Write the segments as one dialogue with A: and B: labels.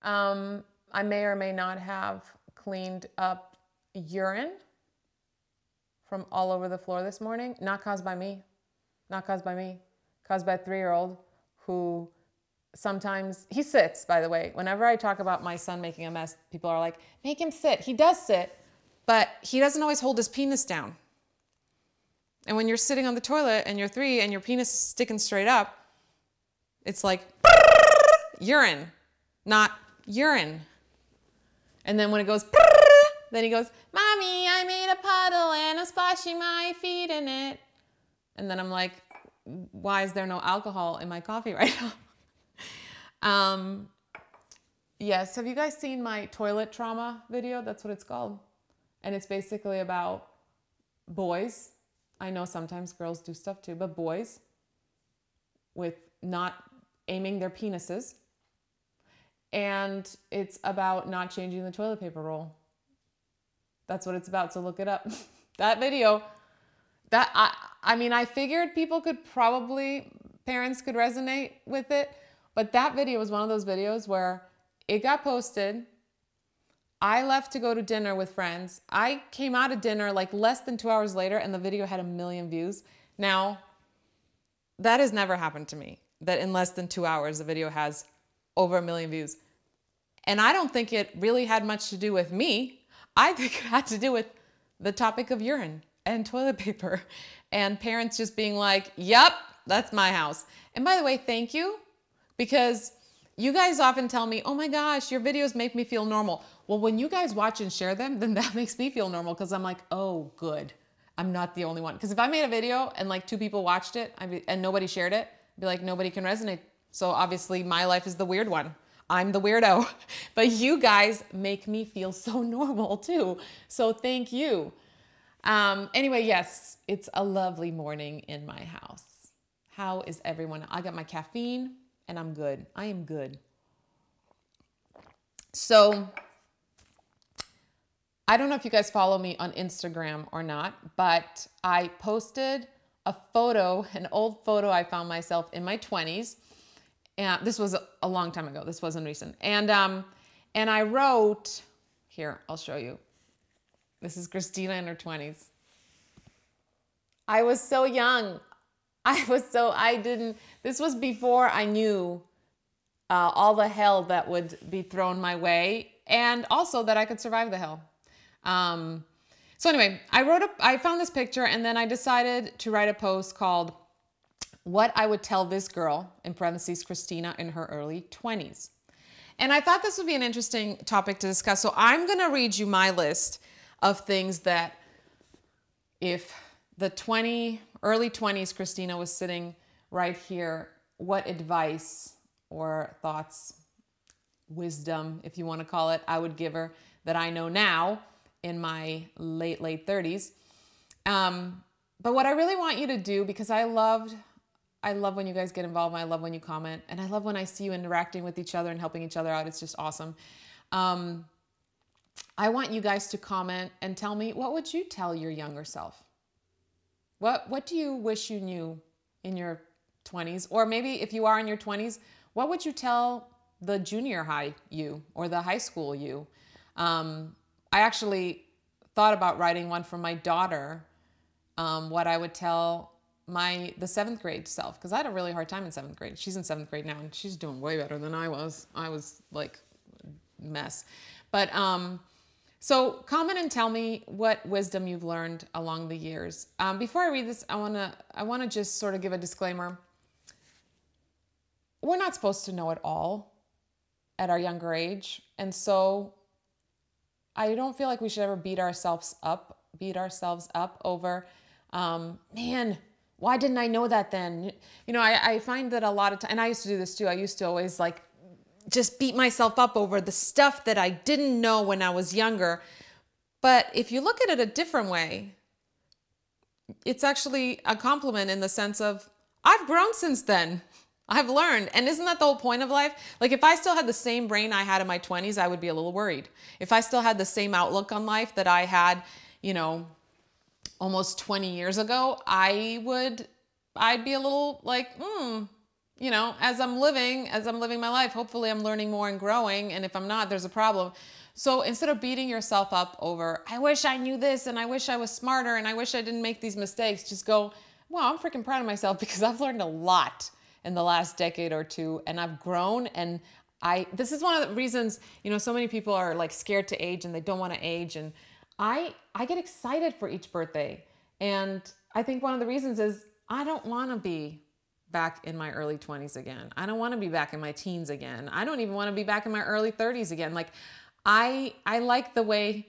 A: I may or may not have cleaned up urine from all over the floor this morning. Not caused by me. Not caused by me. Caused by a 3-year-old who sometimes, he sits, by the way. Whenever I talk about my son making a mess, people are like, make him sit. He does sit, but he doesn't always hold his penis down. And when you're sitting on the toilet and you're 3 and your penis is sticking straight up, it's like urine, not urine. And then when it goes, then he goes, Mommy, I made a puddle and I'm splashing my feet in it. And then I'm like, why is there no alcohol in my coffee right now? Yes, have you guys seen my toilet trauma video? That's what it's called. And it's basically about boys. I know sometimes girls do stuff too, but boys with not aiming their penises. And it's about not changing the toilet paper roll. That's what it's about, so look it up. That video, I mean, I figured people could probably, parents could resonate with it, but that video was one of those videos where it got posted. I left to go to dinner with friends. I came out of dinner like less than 2 hours later and the video had 1 million views. Now, that has never happened to me, that in less than 2 hours the video has over 1 million views. And I don't think it really had much to do with me. I think it had to do with the topic of urine and toilet paper and parents just being like, yep, that's my house. And by the way, thank you, because you guys often tell me, oh my gosh, your videos make me feel normal. Well, when you guys watch and share them, then that makes me feel normal because I'm like, oh, good. I'm not the only one. Because if I made a video and like 2 people watched it and nobody shared it, I'd be like, nobody can resonate. So obviously my life is the weird one. I'm the weirdo. But you guys make me feel so normal too. So thank you. Anyway, yes, it's a lovely morning in my house. How is everyone? I got my caffeine and I'm good. I am good. So I don't know if you guys follow me on Instagram or not, but I posted a photo, an old photo I found myself in my 20s. And this was a long time ago. This wasn't recent. And I wrote, here, I'll show you. This is Christina in her 20s. I was so young. This was before I knew all the hell that would be thrown my way and also that I could survive the hell. So anyway, I found this picture and then I decided to write a post called What I Would Tell This Girl, in parentheses, Christina in her early 20s. And I thought this would be an interesting topic to discuss. So I'm going to read you my list of things that if the early 20s Christina was sitting right here, what advice or thoughts, wisdom, if you want to call it, I would give her that I know now in my late 30s. But what I really want you to do, because I love when you guys get involved, and I love when you comment, and I love when I see you interacting with each other and helping each other out. It's just awesome. I want you guys to comment and tell me, what would you tell your younger self? What do you wish you knew in your 20s? Or maybe if you are in your 20s, what would you tell the junior high you or the high school you? I actually thought about writing one for my daughter, what I would tell the 7th grade self, because I had a really hard time in 7th grade. She's in 7th grade now and she's doing way better than I was. I was like a mess. But so comment and tell me what wisdom you've learned along the years. Before I read this, I wanna just sort of give a disclaimer. We're not supposed to know it all at our younger age, and so I don't feel like we should ever beat ourselves up over, man, why didn't I know that then? You know, I find that a lot of times, and I used to do this too. I used to always like just beat myself up over the stuff that I didn't know when I was younger. But if you look at it a different way, it's actually a compliment in the sense of, I've grown since then. I've learned. And isn't that the whole point of life? Like if I still had the same brain I had in my 20s, I would be a little worried. If I still had the same outlook on life that I had, you know, almost 20 years ago, I'd be a little like, you know, as I'm living my life, hopefully I'm learning more and growing. And if I'm not, there's a problem. So instead of beating yourself up over, I wish I knew this and I wish I was smarter and I wish I didn't make these mistakes, just go, wow, I'm freaking proud of myself because I've learned a lot in the last decade or two and I've grown. And this is one of the reasons, you know, so many people are like scared to age and they don't want to age. And I get excited for each birthday. And I think one of the reasons is I don't want to be back in my early 20s again. I don't want to be back in my teens again. I don't even want to be back in my early 30s again. Like I like the way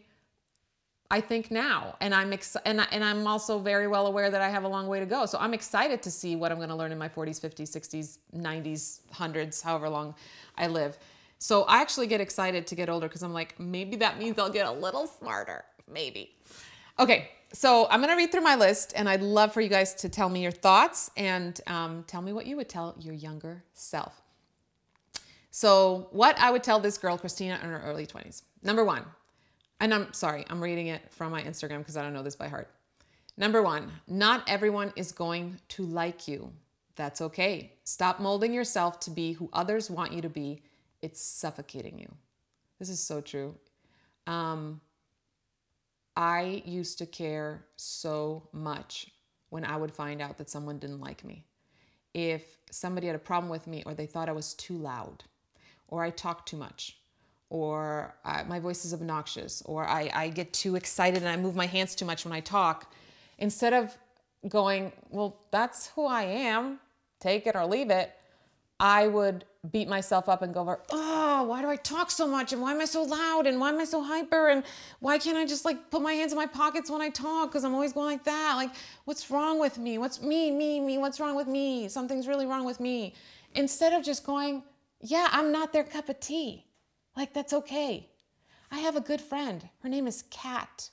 A: I think now, and I'm also very well aware that I have a long way to go. So I'm excited to see what I'm going to learn in my 40s, 50s, 60s, 90s, 100s, however long I live. So I actually get excited to get older because I'm like, maybe that means I'll get a little smarter, maybe. Okay, so I'm going to read through my list, and I'd love for you guys to tell me your thoughts and tell me what you would tell your younger self. So what I would tell this girl, Christina, in her early 20s. Number one, and I'm sorry, I'm reading it from my Instagram because I don't know this by heart. Number one, not everyone is going to like you. That's okay. Stop molding yourself to be who others want you to be. It's suffocating you. This is so true. I used to care so much when I would find out that someone didn't like me. If somebody had a problem with me or they thought I was too loud or I talk too much or my voice is obnoxious or I get too excited and I move my hands too much when I talk, instead of going, well, that's who I am, take it or leave it, I would beat myself up and go, oh, why do I talk so much? And why am I so loud? And why am I so hyper? And why can't I just like put my hands in my pockets when I talk? Because I'm always going like that. Like, what's wrong with me? What's me? What's wrong with me? Something's really wrong with me. Instead of just going, yeah, I'm not their cup of tea. Like, that's okay. I have a good friend. Her name is Kat.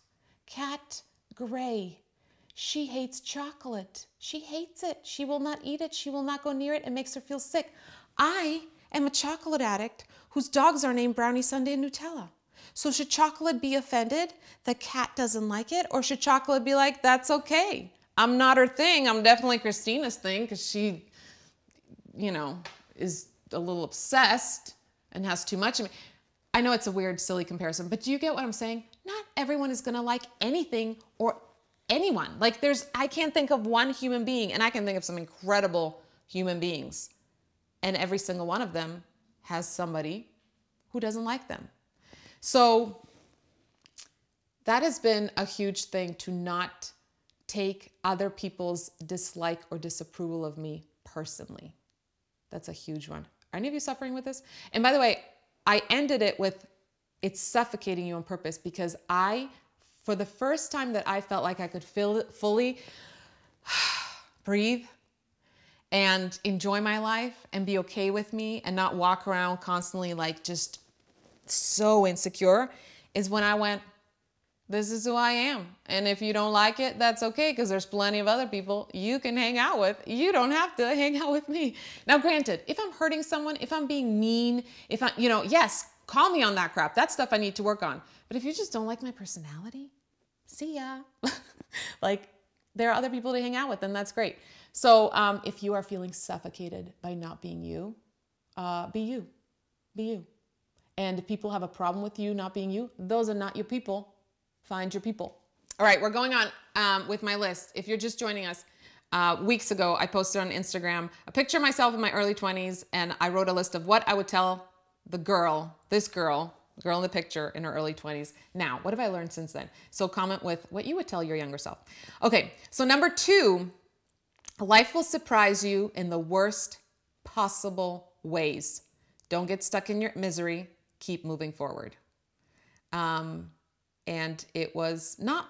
A: Kat Gray. She hates chocolate. She hates it. She will not eat it. She will not go near it. It makes her feel sick. I am a chocolate addict whose dogs are named Brownie, Sundae, and Nutella. So should chocolate be offended that Kat doesn't like it? Or should chocolate be like, that's okay. I'm not her thing. I'm definitely Christina's thing because she, you know, is a little obsessed and has too much of me. I know it's a weird, silly comparison, but do you get what I'm saying? Not everyone is going to like anything or anyone. Like I can't think of one human being, and I can think of some incredible human beings. And every single one of them has somebody who doesn't like them. So that has been a huge thing, to not take other people's dislike or disapproval of me personally. That's a huge one. Are any of you suffering with this? And by the way, I ended it with, it's suffocating you on purpose, because for the first time that I felt like I could fully breathe and enjoy my life and be okay with me and not walk around constantly like just so insecure, is when I went, this is who I am. And if you don't like it, that's okay, because there's plenty of other people you can hang out with. You don't have to hang out with me. Now, granted, if I'm hurting someone, if I'm being mean, if I, yes, call me on that crap. That's stuff I need to work on. But if you just don't like my personality, see ya. Like, there are other people to hang out with, and that's great. So if you are feeling suffocated by not being you, be you. Be you. And if people have a problem with you not being you, those are not your people. Find your people. All right, we're going on with my list. If you're just joining us, weeks ago, I posted on Instagram a picture of myself in my early 20s, and I wrote a list of what I would tell the girl in the picture in her early 20s. Now, what have I learned since then? So comment with what you would tell your younger self. Okay, so number 2, life will surprise you in the worst possible ways. Don't get stuck in your misery. Keep moving forward. And it was not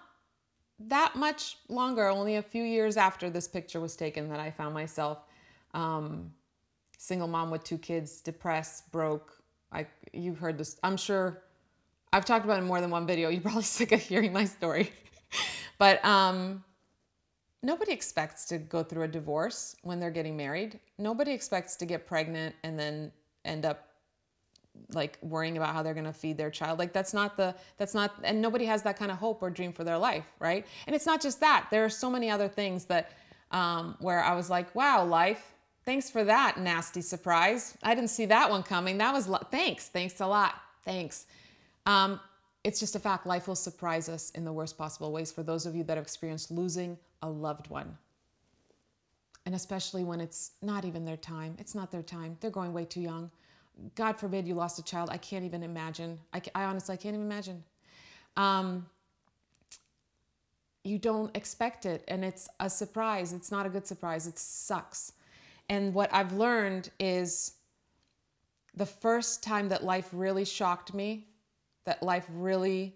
A: that much longer, only a few years after this picture was taken, that I found myself single mom with 2 kids, depressed, broke. You've heard this. I'm sure I've talked about it in more than one video. You're probably sick of hearing my story. But nobody expects to go through a divorce when they're getting married. Nobody expects to get pregnant and then end up like worrying about how they're going to feed their child. Like and nobody has that kind of hope or dream for their life. Right. And it's not just that. There are so many other things that, where I was like, wow, life, Thanks for that nasty surprise. I didn't see that one coming. That was, thanks a lot. Thanks. It's just a fact. Life will surprise us in the worst possible ways for those of you that have experienced losing a loved one. And especially when it's not even their time. It's not their time. They're going way too young. God forbid you lost a child. I can't even imagine. I honestly can't even imagine. You don't expect it, and it's a surprise. It's not a good surprise. It sucks. And what I've learned is the first time that life really shocked me, that life really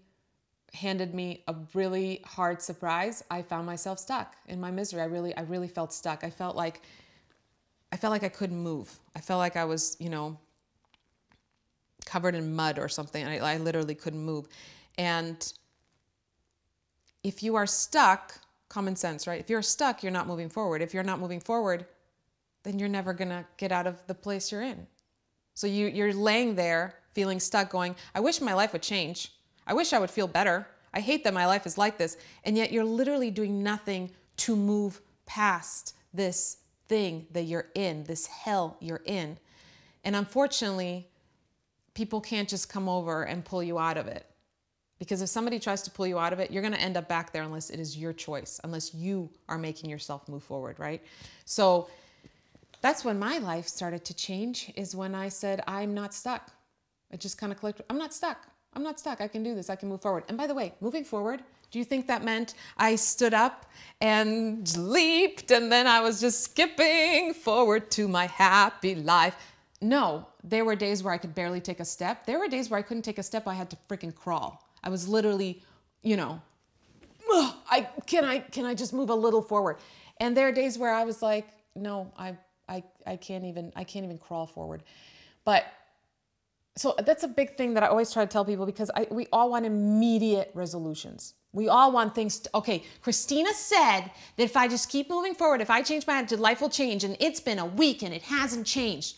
A: handed me a really hard surprise, I found myself stuck in my misery. I really felt stuck. I felt like I couldn't move. I felt like I was, covered in mud or something. I literally couldn't move. And if you are stuck, common sense, right? If you're stuck, you're not moving forward. If you're not moving forward, then you're never gonna get out of the place you're in. So you're laying there feeling stuck going, I wish my life would change. I wish I would feel better. I hate that my life is like this. And yet you're literally doing nothing to move past this thing that you're in, this hell you're in. And unfortunately, people can't just come over and pull you out of it. Because if somebody tries to pull you out of it, you're going to end up back there unless it is your choice, unless you are making yourself move forward, right? So that's when my life started to change, is when I said, I'm not stuck. It just kind of clicked. I'm not stuck. I'm not stuck. I can do this. I can move forward. And by the way, moving forward, do you think that meant I stood up and leaped and then I was just skipping forward to my happy life? No, there were days where I could barely take a step. There were days where I couldn't take a step. I had to freaking crawl. I was literally, can I just move a little forward? And there are days where I was like, no, I can't even crawl forward. But so that's a big thing that I always try to tell people, because we all want immediate resolutions. We all want things to, okay, Christina said that if I just keep moving forward, if I change my attitude, life will change. And it's been a week and it hasn't changed.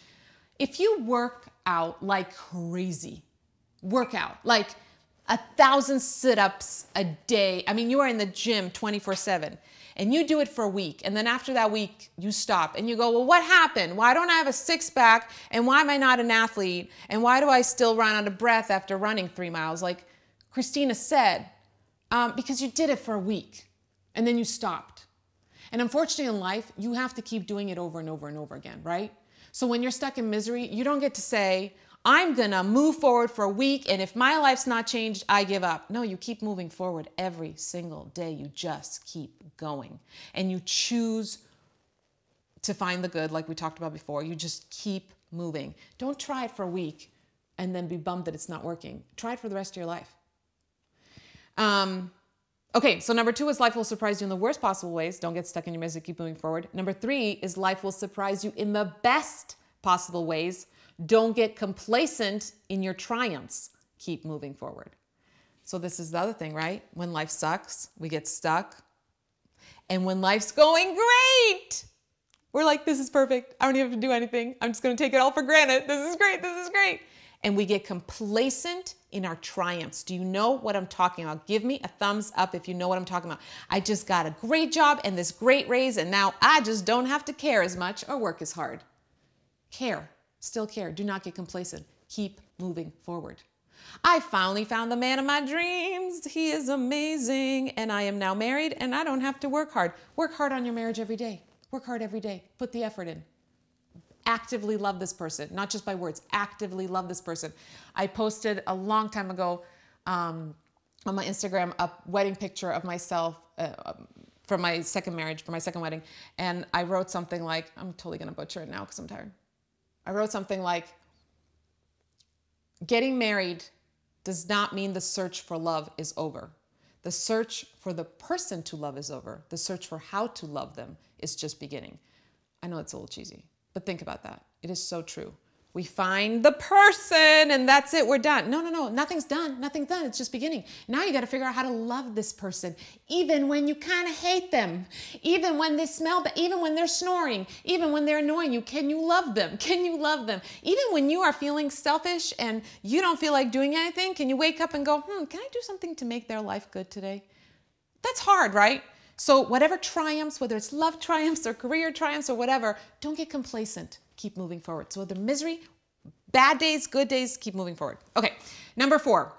A: If you work out like crazy, work out like 1,000 sit-ups a day. I mean, you are in the gym 24/7 and you do it for a week. And then after that week, you stop and you go, well, what happened? Why don't I have a six-pack? And why am I not an athlete? And why do I still run out of breath after running 3 miles? Like Christina said, because you did it for a week and then you stopped. And unfortunately in life, you have to keep doing it over and over and over again, right? So when you're stuck in misery, you don't get to say, I'm gonna move forward for a week, and if my life's not changed, I give up. No, you keep moving forward every single day. You just keep going. And you choose to find the good, like we talked about before. You just keep moving. Don't try it for a week and then be bummed that it's not working. Try it for the rest of your life. Okay, so number 2 is life will surprise you in the worst possible ways. Don't get stuck in your misery, keep moving forward. Number 3 is life will surprise you in the best possible ways. Don't get complacent in your triumphs. Keep moving forward. So this is the other thing, right? When life sucks, we get stuck. And when life's going great, we're like, this is perfect. I don't even have to do anything. I'm just going to take it all for granted. This is great. This is great. And we get complacent in our triumphs. Do you know what I'm talking about? Give me a thumbs up if you know what I'm talking about. I just got a great job and this great raise, and now I just don't have to care as much or work as hard. Care. Still care. Do not get complacent. Keep moving forward. I finally found the man of my dreams. He is amazing. And I am now married and I don't have to work hard. Work hard on your marriage every day. Work hard every day. Put the effort in. Actively love this person, not just by words. Actively love this person. I posted a long time ago on my Instagram a wedding picture of myself for my second marriage, for my second wedding. And I wrote something like, I'm totally going to butcher it now because I'm tired. I wrote something like, getting married does not mean the search for love is over. The search for the person to love is over. The search for how to love them is just beginning. I know it's a little cheesy, but think about that. It is so true. We find the person and that's it, we're done. No, nothing's done. Nothing's done. It's just beginning. Now you got to figure out how to love this person, even when you kind of hate them, even when they smell bad, even when they're snoring, even when they're annoying you. Can you love them? Can you love them? Even when you are feeling selfish and you don't feel like doing anything, can you wake up and go, can I do something to make their life good today? That's hard, right? So whatever triumphs, whether it's love triumphs or career triumphs or whatever, don't get complacent. Keep moving forward. So the misery, bad days, good days, keep moving forward. Okay, number 4.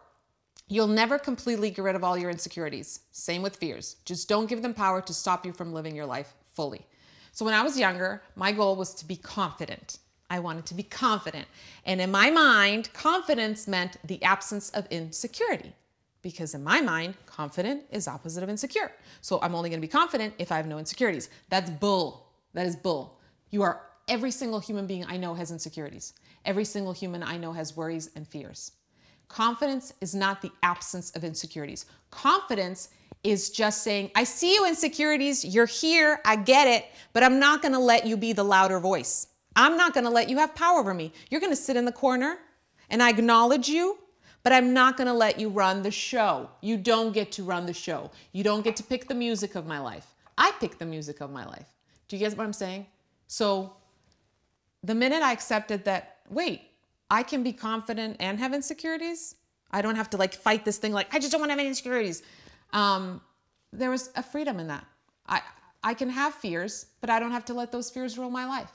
A: You'll never completely get rid of all your insecurities. Same with fears. Just don't give them power to stop you from living your life fully. So when I was younger, my goal was to be confident. I wanted to be confident. And in my mind, confidence meant the absence of insecurity. Because in my mind, confident is opposite of insecure. So I'm only going to be confident if I have no insecurities. That's bull. That is bull. Every single human being I know has insecurities. Every single human I know has worries and fears. Confidence is not the absence of insecurities. Confidence is just saying, I see you insecurities, you're here, I get it, but I'm not going to let you be the louder voice. I'm not going to let you have power over me. You're going to sit in the corner and I acknowledge you, but I'm not going to let you run the show. You don't get to run the show. You don't get to pick the music of my life. I pick the music of my life. Do you get what I'm saying? So the minute I accepted that, wait, I can be confident and have insecurities. I don't have to like fight this thing like, I just don't want to have any insecurities. There was a freedom in that. I can have fears, but I don't have to let those fears rule my life.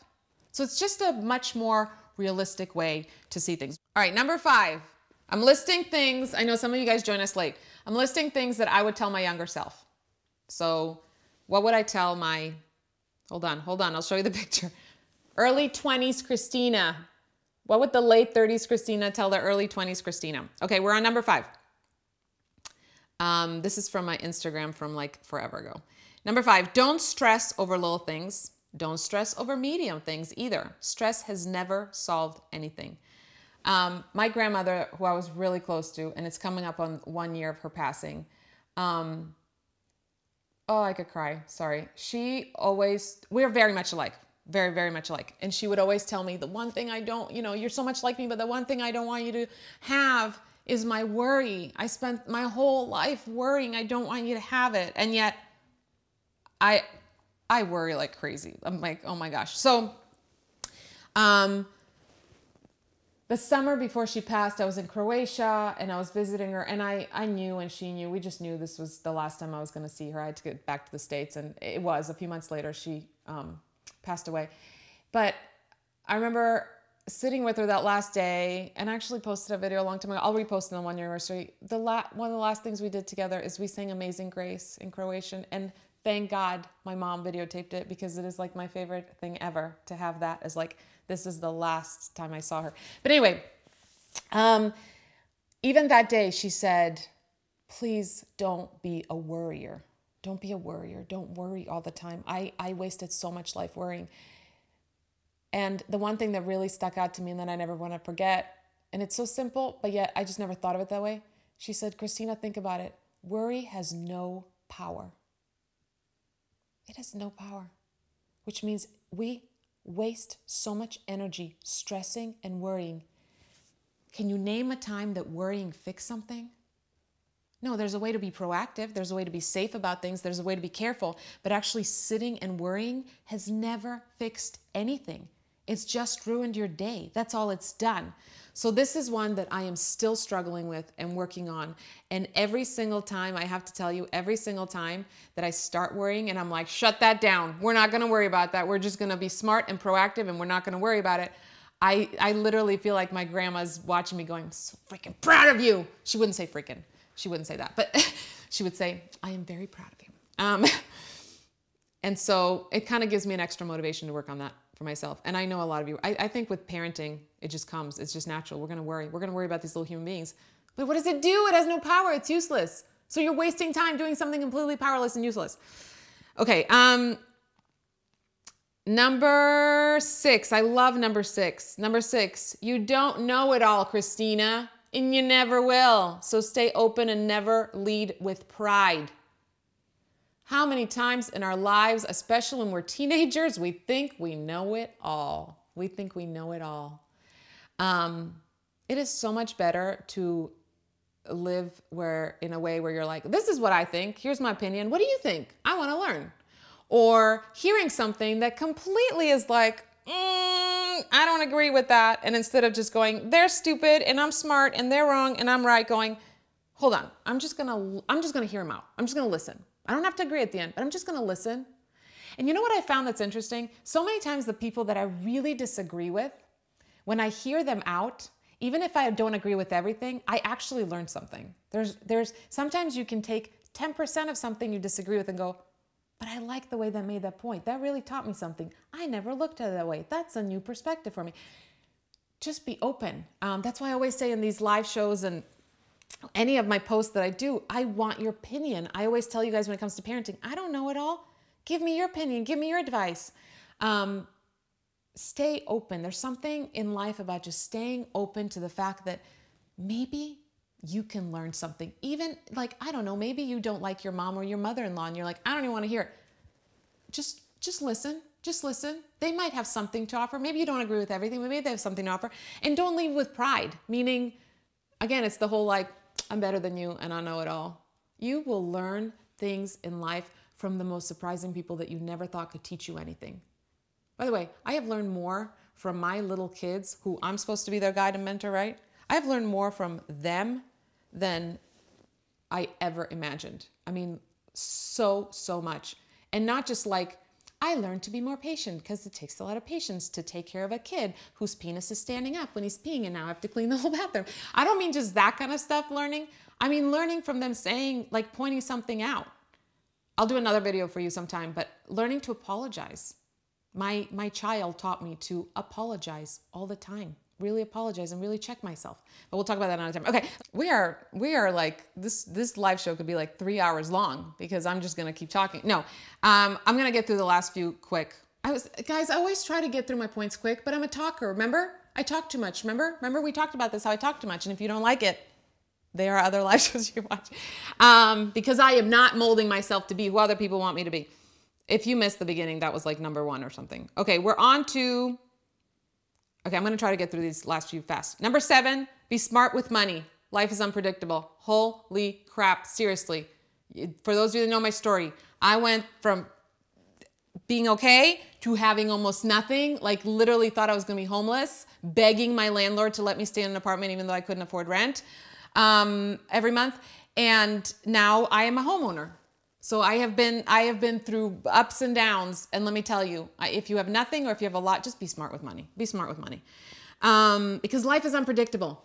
A: So it's just a much more realistic way to see things. All right, number 5. I'm listing things. I know some of you guys join us late. I'm listing things that I would tell my younger self. So what would I tell my, hold on. I'll show you the picture. Early 20s Christina. What would the late 30s Christina tell the early 20s Christina? Okay, we're on number 5. This is from my Instagram from like forever ago. Number 5, don't stress over little things. Don't stress over medium things either. Stress has never solved anything. My grandmother, who I was really close to, and it's coming up on 1 year of her passing. Oh, I could cry. Sorry. We're very much alike. Very, very much alike. And she would always tell me, the one thing I don't, you're so much like me, but the one thing I don't want you to have is my worry. I spent my whole life worrying. I don't want you to have it. And yet I worry like crazy. I'm like, oh my gosh. So, the summer before she passed, I was in Croatia and I was visiting her, and I knew and she knew, we just knew this was the last time I was going to see her. I had to get back to the States, and it was a few months later she passed away. But I remember sitting with her that last day, and I actually posted a video a long time ago. I'll repost it on 1 year anniversary. One of the last things we did together is we sang Amazing Grace in Croatian, and thank God my mom videotaped it, because it is like my favorite thing ever to have that as like, this is the last time I saw her. But anyway, even that day she said, please don't be a worrier. Don't be a worrier. Don't worry all the time. I wasted so much life worrying. And the one thing that really stuck out to me and that I never want to forget, and it's so simple, but yet I just never thought of it that way. She said, Christina, think about it. Worry has no power. It has no power, which means we waste so much energy stressing and worrying. Can you name a time that worrying fixed something? No, there's a way to be proactive. There's a way to be safe about things. There's a way to be careful. But actually sitting and worrying has never fixed anything. It's just ruined your day. That's all it's done. So this is one that I am still struggling with and working on. And every single time, I have to tell you, every single time that I start worrying and I'm like, shut that down. We're not going to worry about that. We're just going to be smart and proactive, and we're not going to worry about it. I literally feel like my grandma's watching me going, I'm so freaking proud of you. She wouldn't say freaking. She wouldn't say that, but she would say, I am very proud of you. And so it kind of gives me an extra motivation to work on that for myself. And I know a lot of you, I think with parenting, it just comes. It's just natural. We're going to worry. We're going to worry about these little human beings. But what does it do? It has no power. It's useless. So you're wasting time doing something completely powerless and useless. Okay. Number 6. I love number 6. Number 6. You don't know it all, Christina, and you never will. So stay open and never lead with pride. How many times in our lives, especially when we're teenagers, we think we know it all. We think we know it all. It is so much better to live in a way where you're like, this is what I think. Here's my opinion. What do you think? I want to learn. Or hearing something that completely is like, I don't agree with that. And instead of just going, they're stupid and I'm smart and they're wrong and I'm right, going, hold on, I'm just gonna hear them out. I'm just gonna listen. I don't have to agree at the end, but I'm just going to listen. And you know what I found that's interesting? So many times the people that I really disagree with, when I hear them out, even if I don't agree with everything, I actually learn something. There's sometimes you can take 10% of something you disagree with and go, but I like the way that made that point. That really taught me something. I never looked at it that way. That's a new perspective for me. Just be open. That's why I always say in these live shows and any of my posts that I do, I want your opinion. I always tell you guys when it comes to parenting, I don't know it all. Give me your opinion. Give me your advice. Stay open. There's something in life about just staying open to the fact that maybe you can learn something. Even like, I don't know, maybe you don't like your mom or your mother-in-law and you're like, I don't even want to hear it. Just listen. Just listen. They might have something to offer. Maybe you don't agree with everything, but maybe they have something to offer. And don't leave with pride, meaning, again, it's the whole like, I'm better than you and I know it all. You will learn things in life from the most surprising people that you never thought could teach you anything. By the way, I have learned more from my little kids, who I'm supposed to be their guide and mentor, right? I've learned more from them than I ever imagined. I mean, so much. And not just like, I learned to be more patient because it takes a lot of patience to take care of a kid whose penis is standing up when he's peeing and now I have to clean the whole bathroom. I don't mean just that kind of stuff learning. I mean learning from them saying, like pointing something out. I'll do another video for you sometime, but learning to apologize. My child taught me to apologize all the time. Really apologize and really check myself. But we'll talk about that another time. Okay, we are like, this live show could be like 3 hours long because I'm just gonna keep talking. No, I'm gonna get through the last few quick. Guys, I always try to get through my points quick, but I'm a talker, remember? I talk too much, remember? Remember we talked about this, how I talk too much, and if you don't like it, there are other live shows you watch. Because I am not molding myself to be who other people want me to be. If you missed the beginning, that was like number 1 or something. Okay, we're on to, okay, I'm gonna try to get through these last few fast. Number 7, be smart with money. Life is unpredictable. Holy crap, seriously. For those of you that know my story, I went from being okay to having almost nothing, like literally thought I was gonna be homeless, begging my landlord to let me stay in an apartment even though I couldn't afford rent every month. And now I am a homeowner. So I have been through ups and downs, and let me tell you, if you have nothing or if you have a lot, just be smart with money. Be smart with money. Because life is unpredictable,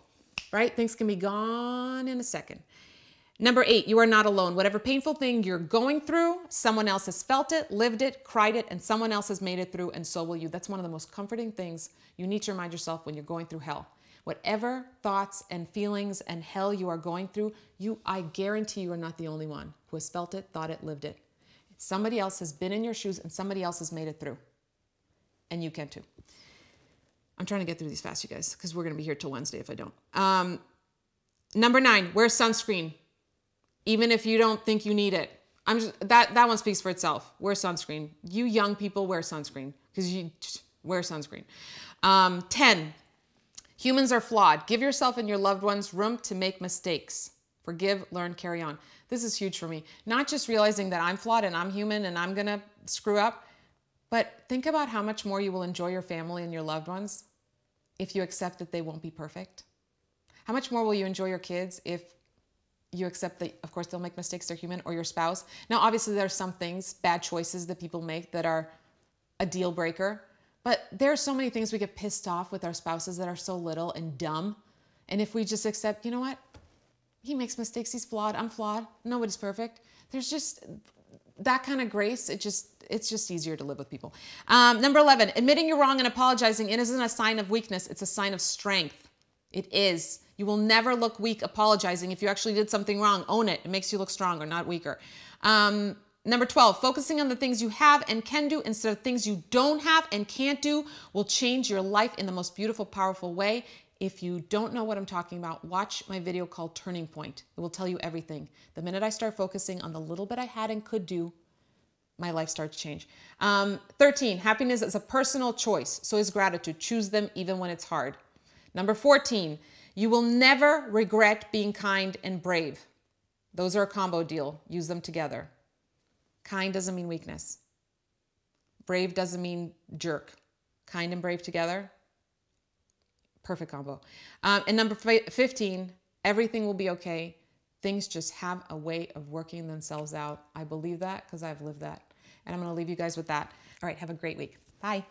A: right? Things can be gone in a second. Number 8, you are not alone. Whatever painful thing you're going through, someone else has felt it, lived it, cried it, and someone else has made it through, and so will you. That's one of the most comforting things you need to remind yourself when you're going through hell. Whatever thoughts and feelings and hell you are going through, I guarantee you are not the only one who has felt it, thought it, lived it. Somebody else has been in your shoes and somebody else has made it through. And you can too. I'm trying to get through these fast, you guys, because we're going to be here till Wednesday if I don't. Number 9, wear sunscreen. Even if you don't think you need it. That one speaks for itself. Wear sunscreen. You young people wear sunscreen because you wear sunscreen. 10. Humans are flawed. Give yourself and your loved ones room to make mistakes. Forgive, learn, carry on. This is huge for me. Not just realizing that I'm flawed and I'm human and I'm gonna screw up, but think about how much more you will enjoy your family and your loved ones if you accept that they won't be perfect. How much more will you enjoy your kids if you accept that, of course, they'll make mistakes, they're human, or your spouse. Now, obviously, there are some things, bad choices that people make that are a deal breaker. But there are so many things we get pissed off with our spouses that are so little and dumb. And if we just accept, you know what? He makes mistakes. He's flawed. I'm flawed. Nobody's perfect. There's just that kind of grace. It's just easier to live with people. Number 11, admitting you're wrong and apologizing. It isn't a sign of weakness. It's a sign of strength. It is. You will never look weak apologizing. If you actually did something wrong, own it. It makes you look stronger, not weaker. Number 12, focusing on the things you have and can do instead of things you don't have and can't do will change your life in the most beautiful, powerful way. If you don't know what I'm talking about, watch my video called Turning Point. It will tell you everything. The minute I start focusing on the little bit I had and could do, my life starts to change. 13, happiness is a personal choice. So is gratitude. Choose them even when it's hard. Number 14, you will never regret being kind and brave. Those are a combo deal. Use them together. Kind doesn't mean weakness. Brave doesn't mean jerk. Kind and brave together, perfect combo. And number 15, everything will be okay. things just have a way of working themselves out. I believe that because I've lived that. And I'm going to leave you guys with that. All right, have a great week. Bye.